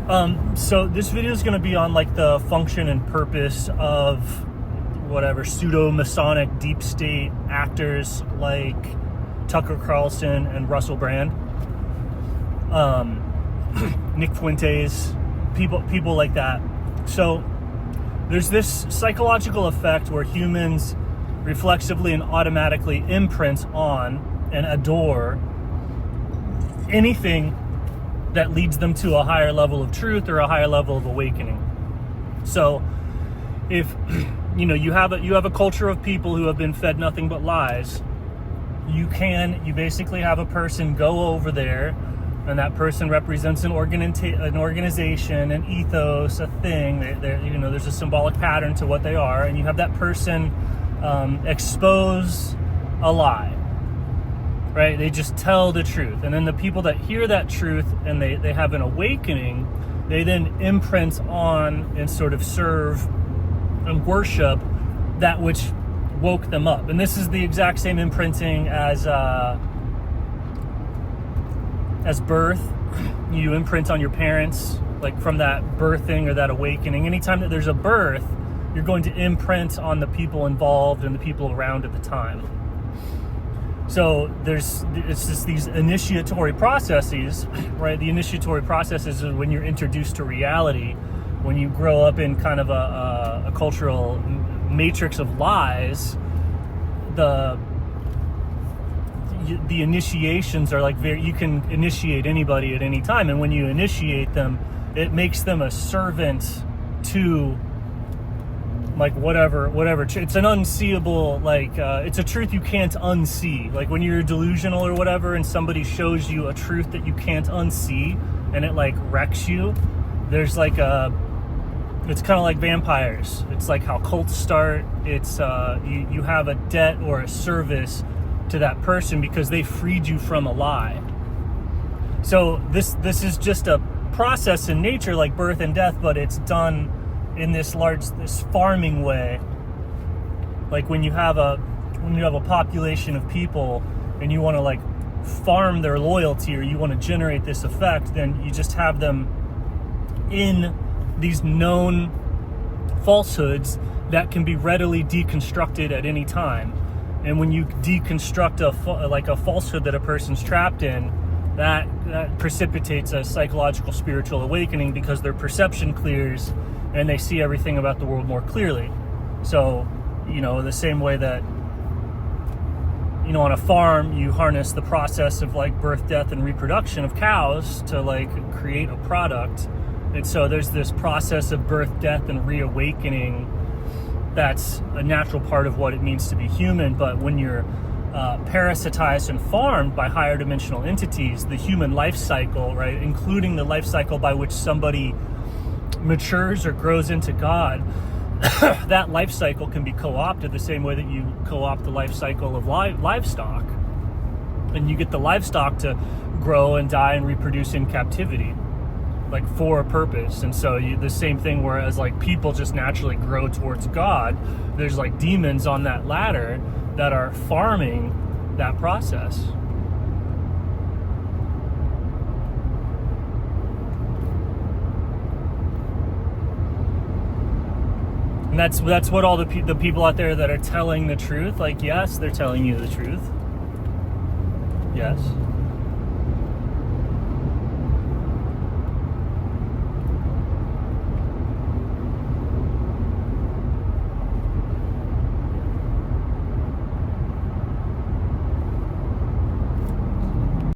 So this video is going to be on like the function and purpose of whatever pseudo-Masonic deep state actors like Tucker Carlson and Russell Brand, Nick Fuentes, people like that. So there's this psychological effect where humans reflexively and automatically imprint on and adore anything that leads them to a higher level of truth or a higher level of awakening. So if you have a culture of people who have been fed nothing but lies, you basically have a person go over there, and that person represents an organization, an ethos, a thing. There's a symbolic pattern to what they are, and you have that person expose a lie. Right? They just tell the truth. And then the people that hear that truth and they have an awakening, they then imprint on and sort of serve and worship that which woke them up. And this is the exact same imprinting as birth. You imprint on your parents, like from that birthing or that awakening. Anytime that there's a birth, you're going to imprint on the people involved and the people around at the time. So it's just these initiatory processes, right? The initiatory processes is when you're introduced to reality, when you grow up in kind of a cultural matrix of lies. The initiations are like you can initiate anybody at any time, and when you initiate them, it makes them a servant to like whatever it's an unseeable, it's a truth you can't unsee. Like when you're delusional or whatever and somebody shows you a truth that you can't unsee and it like wrecks you, there's it's kind of like vampires. It's like how cults start. It's you have a debt or a service to that person because they freed you from a lie. So this is just a process in nature like birth and death, but it's done in this farming way. Like when you have a population of people and you want to like farm their loyalty, or you want to generate this effect, then you just have them in these known falsehoods that can be readily deconstructed at any time. And when you deconstruct a falsehood that a person's trapped in, that precipitates a psychological spiritual awakening because their perception clears and they see everything about the world more clearly. So, the same way that, on a farm, you harness the process of like birth, death, and reproduction of cows to like create a product. And so there's this process of birth, death, and reawakening that's a natural part of what it means to be human. But when you're parasitized and farmed by higher dimensional entities, the human life cycle, right, including the life cycle by which somebody matures or grows into God, that life cycle can be co-opted the same way that you co-opt the life cycle of livestock. And you get the livestock to grow and die and reproduce in captivity, like for a purpose. And so the same thing, whereas like people just naturally grow towards God, there's like demons on that ladder that are farming that process. And that's what all the people out there that are telling the truth, like, yes, they're telling you the truth. Yes.